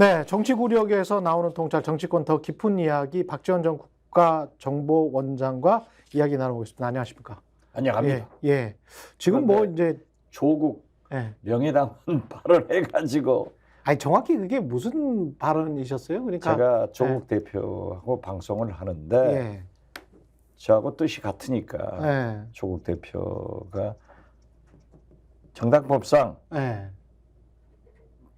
네, 정치구력에서 나오는 통찰, 정치권 더 깊은 이야기, 박지원 전 국가정보원장과 이야기 나눠보겠습니다. 안녕하십니까? 안녕합니다. 예. 지금 뭐 이제 조국 예. 명예당원 발언해가지고 아니 정확히 그게 무슨 발언이셨어요? 그러니까 제가 조국 대표하고 방송을 하는데 예. 저하고 뜻이 같으니까 예. 조국 대표가 정당법상 예.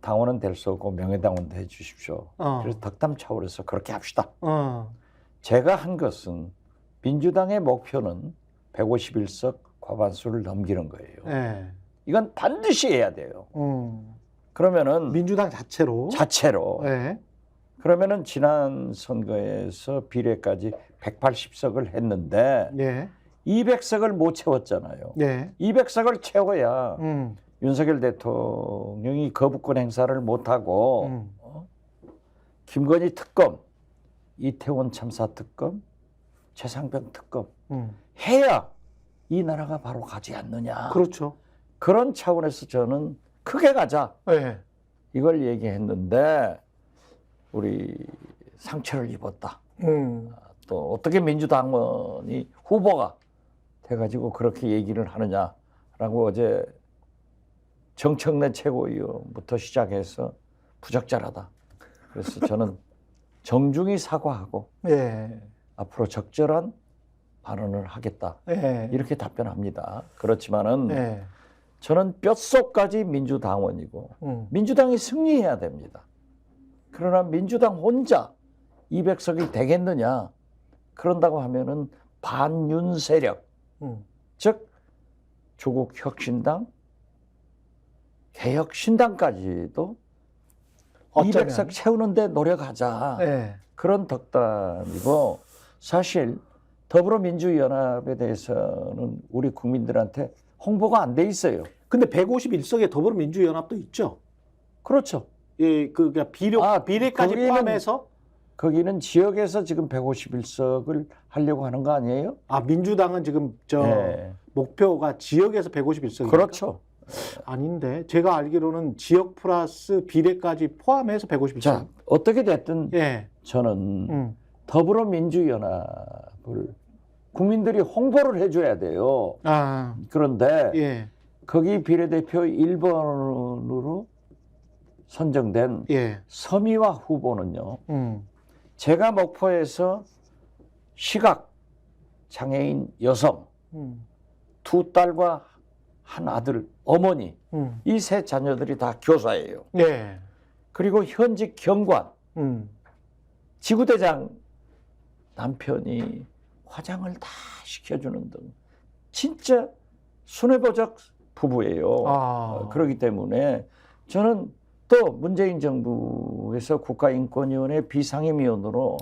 당원은 될 수 없고 명예당원도 해주십시오. 어. 그래서 덕담 차원에서 그렇게 합시다. 어. 제가 한 것은 민주당의 목표는 151석 과반수를 넘기는 거예요. 예. 이건 반드시 해야 돼요. 음. 그러면은 민주당 자체로. 자체로. 예. 그러면은 지난 선거에서 비례까지 180석을 했는데 예. 200석을 못 채웠잖아요. 예. 200석을 채워야 음. 윤석열 대통령이 거부권 행사를 못하고 음. 김건희 특검, 이태원 참사 특검, 최상병 특검 해야 이 나라가 바로 가지 않느냐. 그렇죠. 그런 차원에서 저는 크게 가자. 예. 이걸 얘기했는데 우리 상처를 입었다. 또 어떻게 민주당원이 후보가 돼가지고 그렇게 얘기를 하느냐라고 어제 정청래 최고위원부터 시작해서 부적절하다. 그래서 저는 정중히 사과하고 예. 앞으로 적절한 발언을 하겠다. 예. 이렇게 답변합니다. 그렇지만은 예. 저는 뼛속까지 민주당원이고 민주당이 승리해야 됩니다. 그러나 민주당 혼자 200석이 되겠느냐? 그런다고 하면은 반윤 세력, 즉 조국 혁신당, 개혁신당까지도 어쩌면. 200석 채우는데 노력하자. 예. 그런 덕담이고 사실 더불어민주연합에 대해서는 우리 국민들한테 홍보가 안 돼 있어요. 근데 151석의 더불어민주연합도 있죠. 그렇죠. 예, 그러니까 비례까지 포함해서 거기는 지역에서 지금 151석을 하려고 하는 거 아니에요? 아, 민주당은 지금 네. 목표가 지역에서 151석입니까? 그렇죠. 아닌데 제가 알기로는 지역 플러스 비례까지 포함해서 151석. 자, 어떻게 됐든 예. 저는 더불어민주연합을 국민들이 홍보를 해줘야 돼요. 아, 그런데 예. 거기 비례대표 1번으로 선정된 예. 서미화 후보는요. 제가 목포에서 시각 장애인 여성 두 딸과 한 아들, 어머니 이 세 자녀들이 다 교사예요. 예. 그리고 현직 경관 지구대장 남편이 화장을 다 시켜주는 등 진짜 순애보적 부부예요. 아. 그렇기 때문에 저는 또 문재인 정부에서 국가인권위원회 비상임위원으로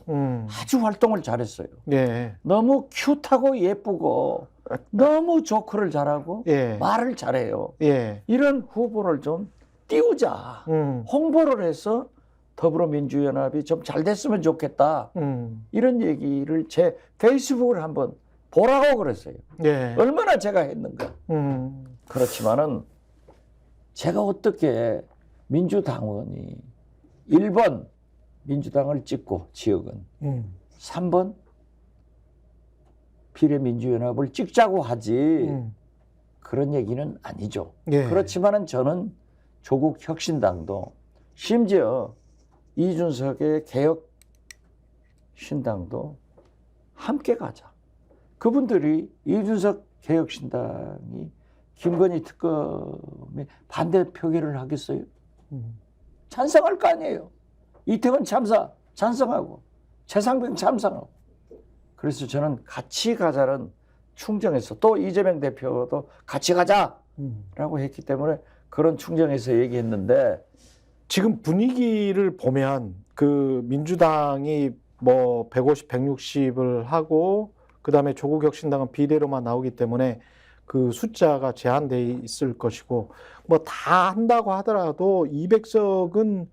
아주 활동을 잘했어요. 예. 너무 큐트하고 예쁘고 너무 조크를 잘하고 예. 말을 잘해요. 예. 이런 후보를 좀 띄우자. 홍보를 해서 더불어민주연합이 좀 잘 됐으면 좋겠다. 이런 얘기를 제 페이스북을 한번 보라고 그랬어요. 예. 얼마나 제가 했는가. 그렇지만은 제가 어떻게 민주당원이 1번 민주당을 찍고 지역은 3번 비례민주연합을 찍자고 하지 그런 얘기는 아니죠. 예. 그렇지만은 저는 조국 혁신당도 심지어 이준석의 개혁신당도 함께 가자. 그분들이 이준석 개혁신당이 김건희 특검에 반대 표결을 하겠어요? 찬성할 거 아니에요. 이태원 참사 찬성하고 최상병 찬성하고. 그래서 저는 같이 가자는 충정에서 또 이재명 대표도 같이 가자라고 했기 때문에 그런 충정에서 얘기했는데 지금 분위기를 보면 그 민주당이 뭐 150, 160을 하고 그다음에 조국혁신당은 비례로만 나오기 때문에 그 숫자가 제한돼 있을 것이고 뭐 다 한다고 하더라도 200석은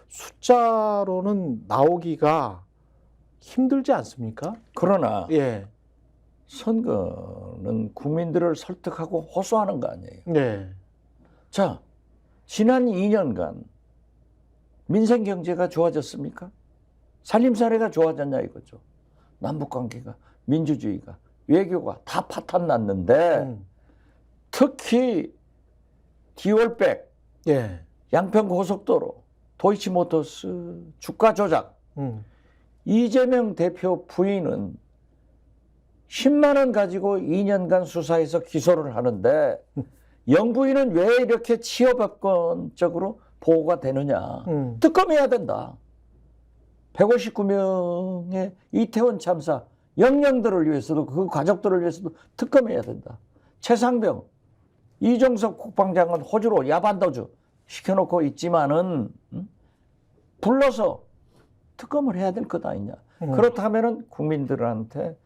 숫자로는 나오기가 힘들지 않습니까? 그러나 예. 선거는 국민들을 설득하고 호소하는 거 아니에요. 네. 자, 지난 2년간 민생 경제가 좋아졌습니까? 살림살이가 좋아졌냐 이거죠. 남북관계가, 민주주의가, 외교가 다 파탄 났는데 특히 디올백, 예. 양평고속도로, 도이치모터스 주가 조작, 이재명 대표 부인은 10만 원 가지고 2년간 수사해서 기소를 하는데 영부인은 왜 이렇게 치여박건적으로 보고가 되느냐. 특검해야 된다. 159명의 이태원 참사 영령들을 위해서도 그 가족들을 위해서도 특검해야 된다. 최상병, 이종석 국방장관 호주로 야반도주 시켜놓고 있지만은 불러서 특검을 해야 될 것 아니냐. 그렇다면은 국민들한테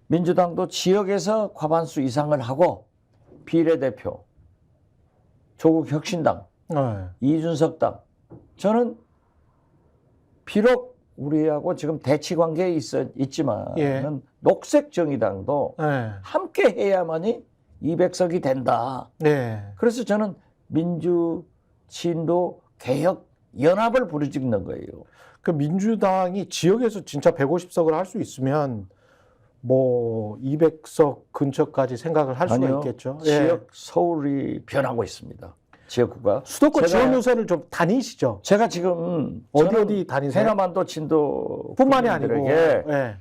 민주당도 지역에서 과반수 이상을 하고 비례대표, 조국 혁신당, 이준석 당, 저는 비록 우리하고 지금 대치 관계에 있지만은 예. 녹색 정의당도 함께 해야만이 200석이 된다. 네. 그래서 저는 민주, 진보, 개혁 연합을 부르짖는 거예요. 그 민주당이 지역에서 진짜 150석을 할 수 있으면 뭐 200석 근처까지 생각을 할 수가 있겠죠. 지역 서울이 변하고 있습니다. 지역구가. 수도권 지원 노선을 좀 다니시죠? 제가 지금 어디 다니세요? 해남한도 진도 뿐만이 아니고 예.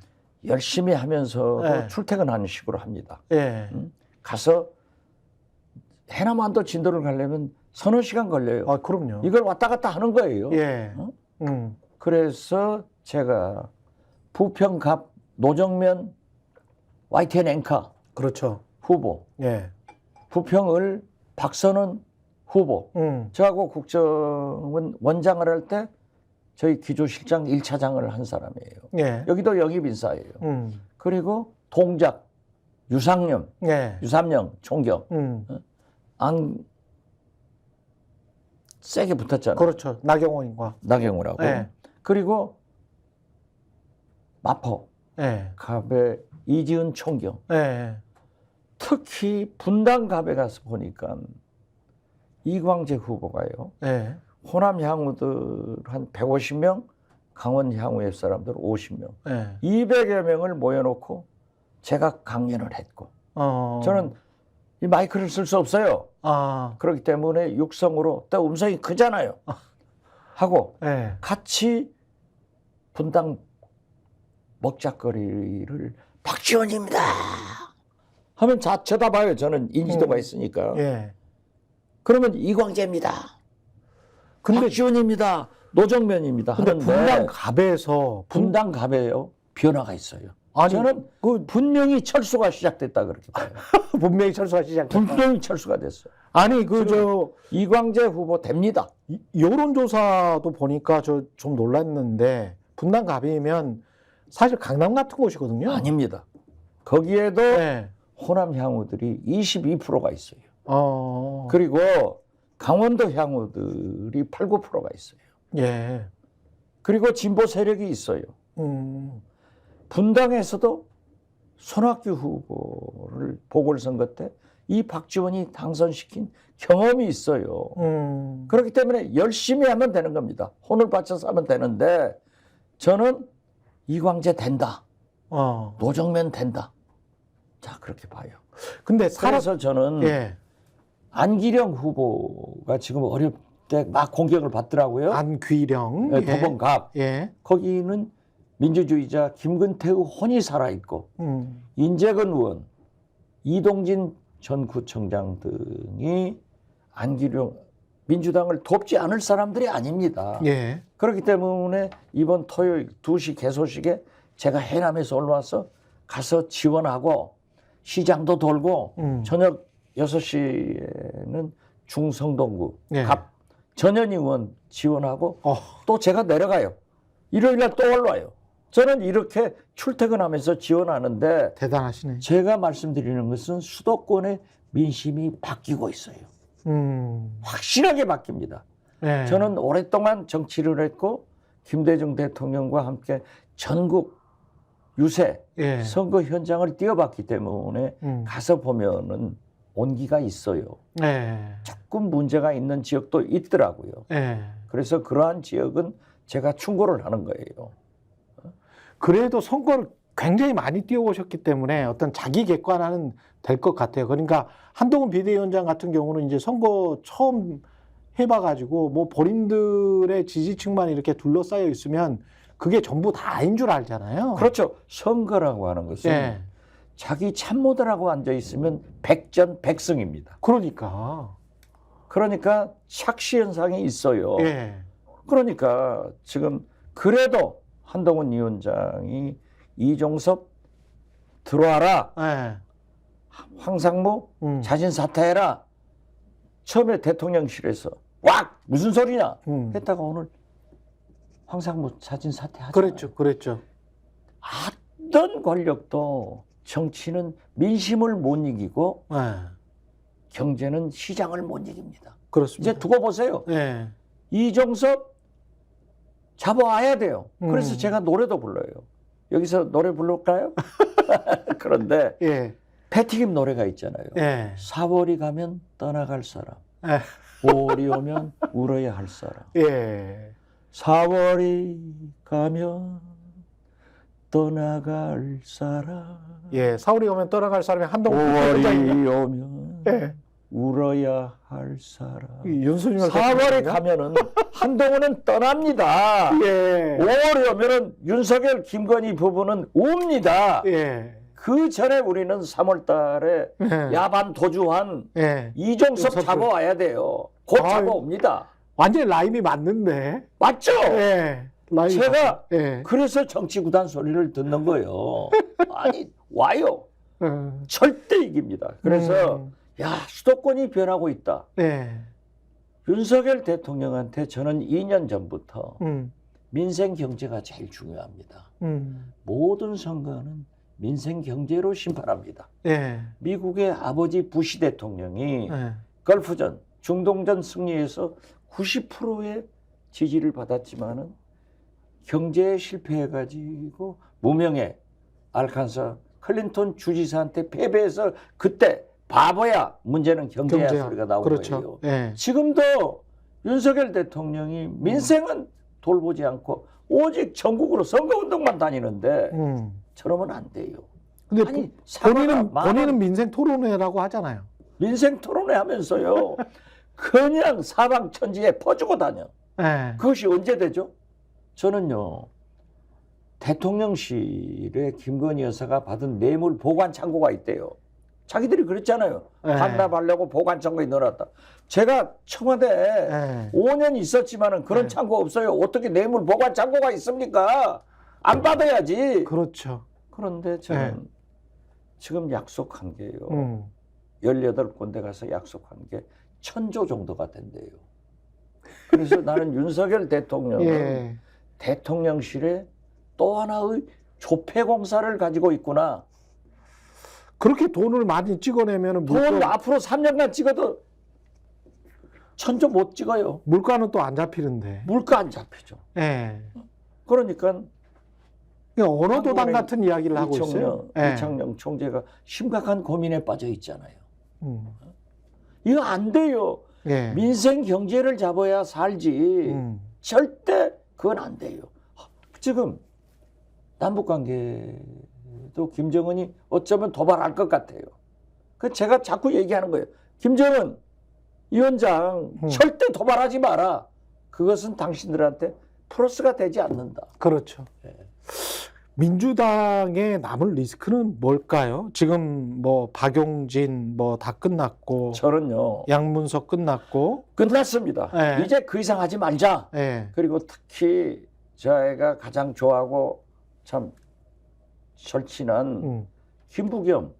열심히 하면서 예. 출퇴근하는 식으로 합니다. 예. 가서 해남한도 진도를 가려면 서너 시간 걸려요. 아, 그럼요. 이걸 왔다 갔다 하는 거예요. 예. 그래서 제가 부평갑 노정면 YTN 앵커 그렇죠. 후보, 예. 부평을 박선원 후보, 저하고 국정원 원장을 할 때 저희 기조실장 1차장을 한 사람이에요. 예. 여기도 영입 인사예요. 그리고 동작, 유상념, 예. 유삼영 총경, 안 세게 붙었잖아요. 그렇죠. 나경원과 나경원하고. 예. 그리고 마포, 예. 갑에 이지은 총경. 예. 특히 분당 갑에 가서 보니까 이광재 후보가요. 예. 호남 향후들 한 150명, 강원 향후의 사람들 50명, 예. 200여 명을 모여놓고 제가 강연을 했고 저는 이 마이크를 쓸 수 없어요. 그렇기 때문에 육성으로 또 음성이 크잖아요. 하고 예. 같이 분당 먹자거리를 박지원입니다 하면 쳐다봐요. 저는 인지도가 있으니까. 예. 그러면 이광재입니다. 근데 박지원입니다. 노정면입니다. 근데 하는데 분당 갑에서 분당 갑에요. 변화가 있어요. 아니, 저는 분명히 철수가 시작됐다 그렇게 봐요. 분명히 철수가 시작됐다. 분명히 철수가 됐어요. 아니 그 이광재 후보 됩니다. 여론조사도 보니까 저 좀 놀랐는데 분당 갑이면 사실 강남 같은 곳이거든요. 아닙니다. 거기에도 네. 호남 향후들이 22%가 있어요. 어. 그리고 강원도 향후들이 8, 9%가 있어요. 예. 그리고 진보 세력이 있어요. 분당에서도 손학규 후보를 보궐선거 때 이 박지원이 당선시킨 경험이 있어요. 그렇기 때문에 열심히 하면 되는 겁니다. 혼을 바쳐서 하면 되는데 저는 이광재 된다. 노정면 된다. 자, 그렇게 봐요. 근데 그래서 저는 예. 안기령 후보가 지금 어렵 때 막 공격을 받더라고요. 안귀령. 네, 도봉갑. 예. 거기는 민주주의자 김근태의 혼이 살아있고 인재근 의원, 이동진 전 구청장 등이 안기령 민주당을 돕지 않을 사람들이 아닙니다. 예. 그렇기 때문에 이번 토요일 2시 개소식에 제가 해남에서 올라와서 가서 지원하고 시장도 돌고 저녁 6시에는 중성동구 예. 갑 전현희 의원 지원하고 또 제가 내려가요. 일요일날 또 올라와요. 저는 이렇게 출퇴근하면서 지원하는데 대단하시네. 제가 말씀드리는 것은 수도권의 민심이 바뀌고 있어요. 확실하게 바뀝니다. 예. 저는 오랫동안 정치를 했고 김대중 대통령과 함께 전국 유세 예. 선거 현장을 뛰어봤기 때문에 가서 보면은 온기가 있어요. 네. 조금 문제가 있는 지역도 있더라고요. 네. 그래서 그러한 지역은 제가 충고를 하는 거예요. 그래도 선거를 굉장히 많이 뛰어오셨기 때문에 어떤 자기 객관화는 될 것 같아요. 그러니까 한동훈 비대위원장 같은 경우는 이제 선거 처음 해봐가지고 뭐 본인들의 지지층만 이렇게 둘러싸여 있으면 그게 전부 다 아닌 줄 알잖아요. 그렇죠. 선거라고 하는 것은 예. 자기 참모들하고 앉아 있으면 백전백승입니다. 그러니까 착시 현상이 있어요. 예. 그러니까 지금 그래도 한동훈 위원장이 이종섭 들어와라. 예. 황상무 자진 사퇴해라. 처음에 대통령실에서 왁 무슨 소리냐 했다가 오늘 황상무 자진 사퇴하잖아요. 그랬죠. 어떤 권력도 정치는 민심을 못 이기고 예. 경제는 시장을 못 이깁니다. 그렇습니다. 이제 두고 보세요. 예. 이종섭 잡아와야 돼요. 그래서 제가 노래도 불러요. 여기서 노래 부를까요? 그런데 예. 패티김 노래가 있잖아요. 예. 4월이 가면 떠나갈 사람, 예. 5월이 오면 울어야 할 사람. 예. 4월이 가면 떠나갈 사람. 예. 4월이 오면 떠나갈 사람이 한동훈 5월이 오면 예. 울어야 할 사람. 윤석열 4월이 가면은 한동훈은 떠납니다. 예. 5월이 오면은 윤석열, 김건희 부부는 웁니다. 예. 그 전에 우리는 3월 달에 예. 야반 도주한 예. 이종섭 이종섭을- 잡아와야 돼요. 곧 아유. 잡아옵니다. 완전 라임이 맞는데. 맞죠? 예. 라임이 제가 예. 그래서 정치구단 소리를 듣는 거예요. 아니 와요. 절대 이깁니다. 그래서 야 수도권이 변하고 있다. 예. 윤석열 대통령한테 저는 2년 전부터 음. 민생 경제가 제일 중요합니다. 모든 선거는 민생 경제로 심판합니다. 예. 미국의 아버지 부시 대통령이 예. 걸프전, 중동전 승리에서 90%의 지지를 받았지만은 경제에 실패해가지고 무명의 알칸사 클린턴 주지사한테 패배해서 그때 바보야 문제는 경제야 소리가 나온 그렇죠. 거예요. 예. 지금도 윤석열 대통령이 민생은 돌보지 않고 오직 전국으로 선거운동만 다니는데 저러면 안 돼요. 근데 아니, 본인은 민생 토론회라고 하잖아요. 민생 토론회 하면서요. 그냥 사방천지에 퍼주고 다녀. 예. 그것이 언제 되죠? 저는요. 대통령실에 김건희 여사가 받은 뇌물 보관 창고가 있대요. 자기들이 그랬잖아요. 예. 반납하려고 보관 창고에 넣어놨다. 제가 청와대에 예. 5년 있었지만은 그런 예. 창고 없어요. 어떻게 뇌물 보관 창고가 있습니까? 안 받아야지. 그렇죠. 그런데 저는 지금 약속한 게요. 18군데 가서 약속한 게 1,000조 정도가 된대요. 그래서 나는 윤석열 대통령은 예. 대통령실에 또 하나의 조폐공사를 가지고 있구나. 그렇게 돈을 많이 찍어내면 돈 앞으로 3년간 찍어도 1,000조 못 찍어요. 물가는 또 안 잡히는데. 물가 안 잡히죠. 예. 그러니까 언어도당 같은 이야기를 하고 있어요. 이창용 총재가 심각한 고민에 빠져 있잖아요. 음. 이거 안 돼요. 예. 민생 경제를 잡아야 살지. 절대 그건 안 돼요. 지금 남북관계도 김정은이 어쩌면 도발할 것 같아요. 그 제가 자꾸 얘기하는 거예요. 김정은 위원장 절대 도발하지 마라. 그것은 당신들한테 플러스가 되지 않는다. 그렇죠. 네. 민주당에 남을 리스크는 뭘까요? 지금 뭐 박용진 뭐 다 끝났고 저는요. 양문석 끝났고 끝났습니다. 네. 이제 그 이상 하지 말자. 예. 그리고 특히 저희가 가장 좋아하고 참 절친한 김부겸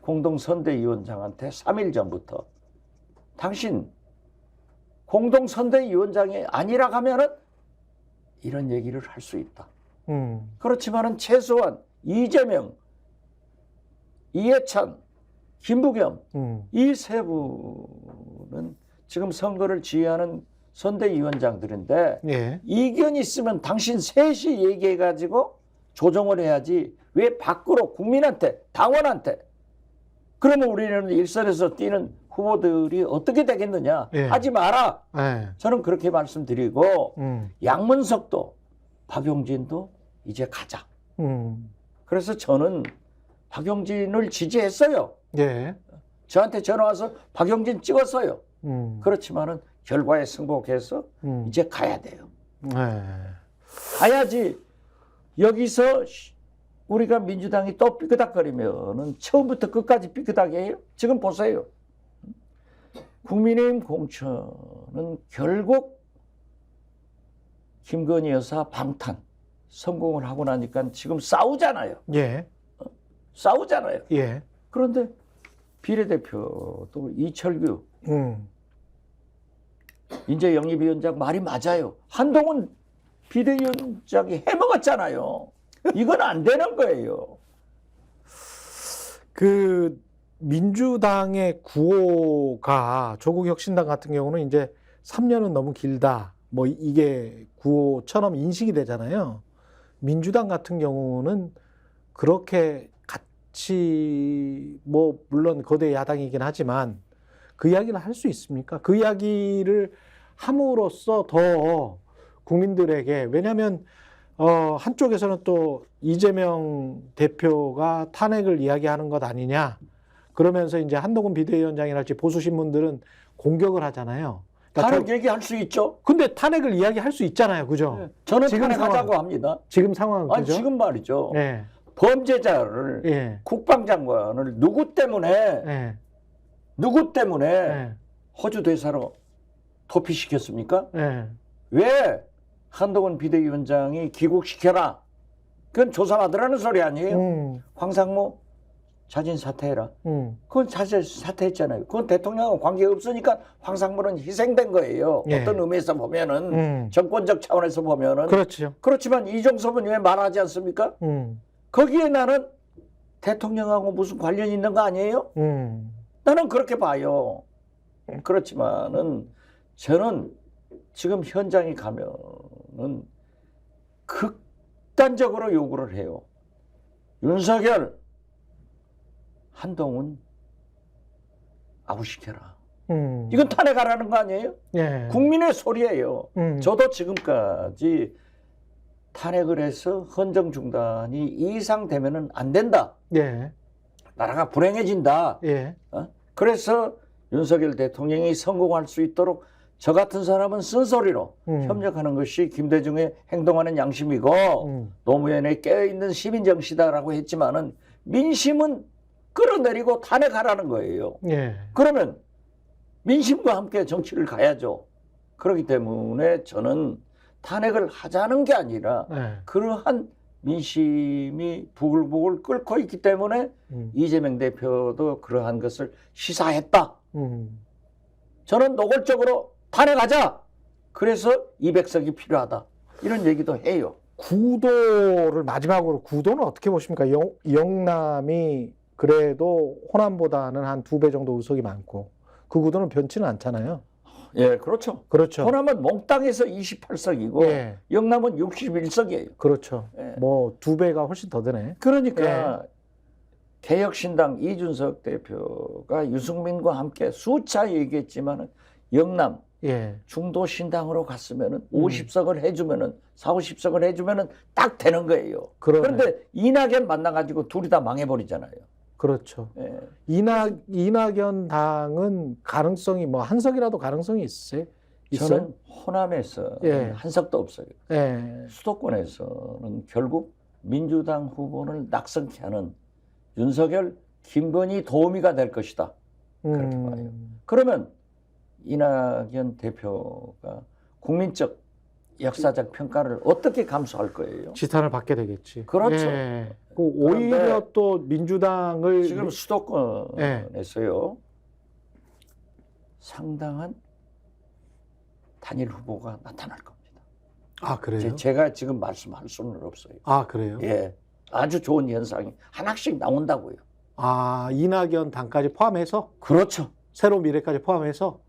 공동선대위원장한테 3일 전부터 당신 공동선대위원장이 아니라 하면은 이런 얘기를 할 수 있다. 그렇지만은 최소한 이재명, 이해찬, 김부겸 이 세 분은 지금 선거를 지휘하는 선대위원장들인데 예. 이견이 있으면 당신 셋이 얘기해가지고 조정을 해야지 왜 밖으로 국민한테 당원한테 그러면 우리는 일선에서 뛰는 후보들이 어떻게 되겠느냐? 예. 하지 마라. 예. 저는 그렇게 말씀드리고 음. 양문석도 박용진도 이제 가자. 그래서 저는 박용진을 지지했어요. 예. 저한테 전화 와서 박용진 찍었어요. 음. 그렇지만은 결과에 승복해서 이제 가야 돼요. 예. 가야지. 여기서 우리가 민주당이 또 삐그덕거리면은 처음부터 끝까지 삐그덕이에요. 지금 보세요. 국민의힘 공천은 결국 김건희 여사 방탄 성공을 하고 나니까 지금 싸우잖아요. 예. 싸우잖아요. 예. 그런데 비례대표도 이철규 이제 영입위원장 말이 맞아요. 한동훈 비대위원장이 해먹었잖아요. 이건 안 되는 거예요. 그 민주당의 구호가 조국혁신당 같은 경우는 이제 3년은 너무 길다. 뭐 이게 구호처럼 인식이 되잖아요. 민주당 같은 경우는 그렇게 같이 뭐 물론 거대 야당이긴 하지만 그 이야기를 할 수 있습니까? 그 이야기를 함으로써 더 국민들에게 왜냐하면 한쪽에서는 또 이재명 대표가 탄핵을 이야기하는 것 아니냐 그러면서 이제 한동훈 비대위원장이랄지 보수 신문들은 공격을 하잖아요. 그러니까 탄핵 얘기할 수 있죠. 근데 탄핵을 이야기할 수 있잖아요, 그죠? 네. 저는 지금 탄핵하자고 합니다. 지금 상황은 아니 그죠? 지금 말이죠. 예, 범죄자를 예, 국방장관을 누구 때문에 예, 호주 대사로 도피시켰습니까? 예, 왜 한동훈 비대위원장이 귀국시켜라. 그건 조사받으라는 소리 아니에요. 황상무 자진 사퇴해라. 그건 사실 사퇴했잖아요. 그건 대통령하고 관계가 없으니까 황상무는 희생된 거예요. 예. 어떤 의미에서 보면은 정권적 차원에서 보면은 그렇죠. 그렇지만 이종섭은 왜 말하지 않습니까? 거기에 나는 대통령하고 무슨 관련이 있는 거 아니에요? 나는 그렇게 봐요. 그렇지만은 저는 지금 현장에 가면은 극단적으로 요구를 해요. 윤석열, 한동훈 아웃시켜라. 이건 탄핵하라는 거 아니에요? 예. 국민의 소리예요. 저도 지금까지 탄핵을 해서 헌정 중단이 이상되면은 안 된다. 예. 나라가 불행해진다. 예. 그래서 윤석열 대통령이 성공할 수 있도록 저 같은 사람은 쓴소리로 협력하는 것이 김대중의 행동하는 양심이고 노무현의 깨어있는 시민정시다라고 했지만은 민심은 끌어내리고 탄핵하라는 거예요. 예. 그러면 민심과 함께 정치를 가야죠. 그렇기 때문에 저는 탄핵을 하자는 게 아니라 예. 그러한 민심이 부글부글 끓고 있기 때문에 이재명 대표도 그러한 것을 시사했다. 저는 노골적으로 탄핵하자. 그래서 200석이 필요하다. 이런 얘기도 해요. 구도를 마지막으로 구도는 어떻게 보십니까? 영남이 그래도 호남보다는 한 2배 정도 의석이 많고 그 구도는 변치는 않잖아요. 예, 그렇죠. 그렇죠. 호남은 몽땅에서 28석이고 예. 영남은 61석이에요. 그렇죠. 예. 뭐 2배가 훨씬 더 되네. 그러니까 개혁신당 이준석 대표가 유승민과 함께 수차 얘기했지만은 영남 예. 중도신당으로 갔으면은 50석을 해주면은 40~50석을 해주면은 딱 되는 거예요. 그러네. 그런데 이낙연 만나가지고 둘이 다 망해버리잖아요. 그렇죠. 예. 이낙연 당은 가능성이 뭐 한석이라도 가능성이 있어요? 저는 호남에서 예. 한 석도 없어요. 예. 수도권에서는 결국 민주당 후보를 낙선케 하는 윤석열, 김건희 도우미가 될 것이다. 그렇게 봐요. 그러면 이낙연 대표가 국민적 역사적 평가를 어떻게 감수할 거예요? 지탄을 받게 되겠지. 그렇죠. 예. 오히려 또 민주당을 지금 수도권에서요. 상당한 단일 후보가 나타날 겁니다. 아, 그래요? 제가 지금 말씀할 수는 없어요. 아, 그래요? 예, 아주 좋은 현상이 하나씩 나온다고요. 아, 이낙연 당까지 포함해서? 그렇죠. 새로운 미래까지 포함해서?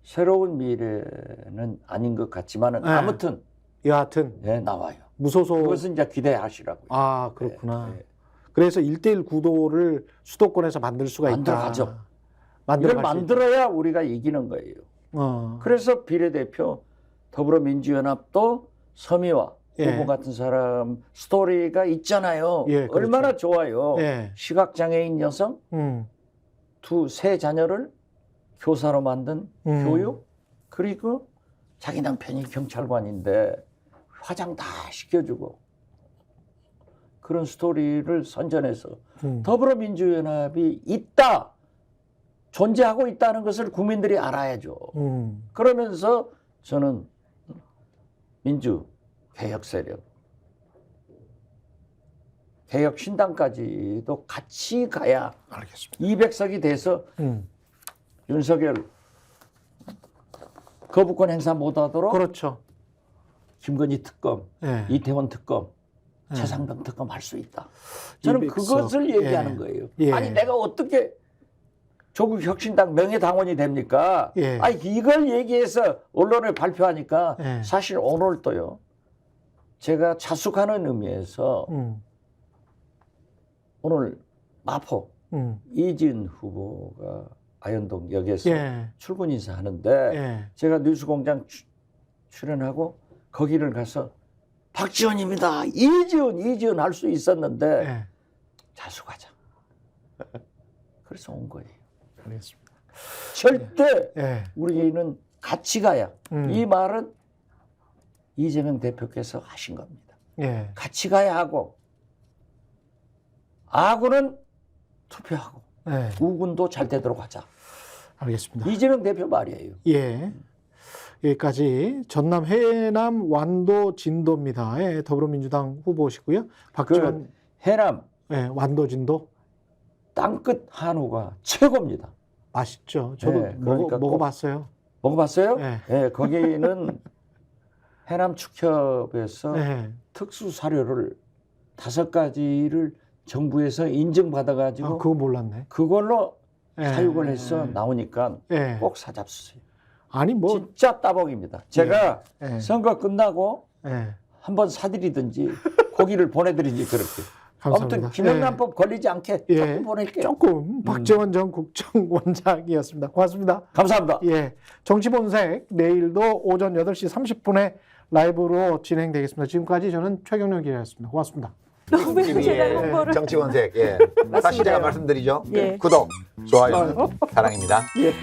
새로운 미래는 아닌 것 같지만은 네. 아무튼 여하튼 예, 나와요. 무소속. 그것은 이제 기대하시라고요. 아, 그렇구나. 예, 예. 그래서 1대1 구도를 수도권에서 만들 수가 있다. 만들어가죠. 만들어 이걸 만들어야 우리가 이기는 거예요. 그래서 비례대표 더불어민주연합도 서미화 예. 후보 같은 사람 스토리가 있잖아요. 예, 그렇죠. 얼마나 좋아요. 예. 시각장애인 여성 세 자녀를 교사로 만든 교육, 그리고 자기 남편이 경찰관인데 화장 다 시켜주고 그런 스토리를 선전해서 더불어민주연합이 있다, 존재하고 있다는 것을 국민들이 알아야죠. 그러면서 저는 민주 개혁 세력, 개혁 신당까지도 같이 가야 알겠습니다. 200석이 돼서 윤석열 거부권 행사 못하도록 그렇죠. 김건희 특검, 예. 이태원 특검, 예. 최상병 특검 할 수 있다. 저는 200석. 그것을 얘기하는 예. 거예요. 예. 아니 내가 어떻게 조국 혁신당 명예당원이 됩니까? 예. 아니 이걸 얘기해서 언론에 발표하니까 예. 사실 오늘도요. 제가 자숙하는 의미에서 오늘 마포 이지은 후보가 아현동 역에서 예. 출근 인사하는데 예. 제가 뉴스공장 출연하고 거기를 가서 박지원입니다. 이지은 할 수 있었는데 예. 자숙하자. 그래서 온 거예요. 알겠습니다. 절대 예. 우리는 같이 가야. 이 말은 이재명 대표께서 하신 겁니다. 예. 같이 가야 하고 아군은 투표하고 예. 우군도 잘 되도록 하자. 알겠습니다. 이재명 대표 말이에요. 예. 여기까지 전남 해남 완도 진도입니다. 예, 더불어민주당 후보시고요. 박지원 해남 예, 완도 진도 땅끝 한우가 최고입니다. 맛있죠. 저도 예, 그러니까 먹어봤어요. 먹어봤어요? 예. 예, 거기는 해남 축협에서 예. 특수 사료를 5가지를 정부에서 인증받아가지고 아, 그거 몰랐네. 그걸로 예. 사육을 해서 나오니까 예. 꼭 사잡수세요. 아니 뭐 진짜 따봉입니다. 제가 예. 선거 끝나고 예. 한번 사드리든지 고기를 보내드리든지 그렇게. 감사합니다. 아무튼 김영란법 걸리지 않게 예. 조금 보낼게요. 조금 박지원 전 국정원장이었습니다. 고맙습니다. 감사합니다. 예, 정치본색 내일도 오전 8시 30분에 라이브로 진행되겠습니다. 지금까지 저는 최경련 기자였습니다. 고맙습니다. 너무 제가 예. 홍보를 정치본색. 예. 다시 제가 말씀드리죠. 예. 구독, 좋아요, 사랑입니다. 예.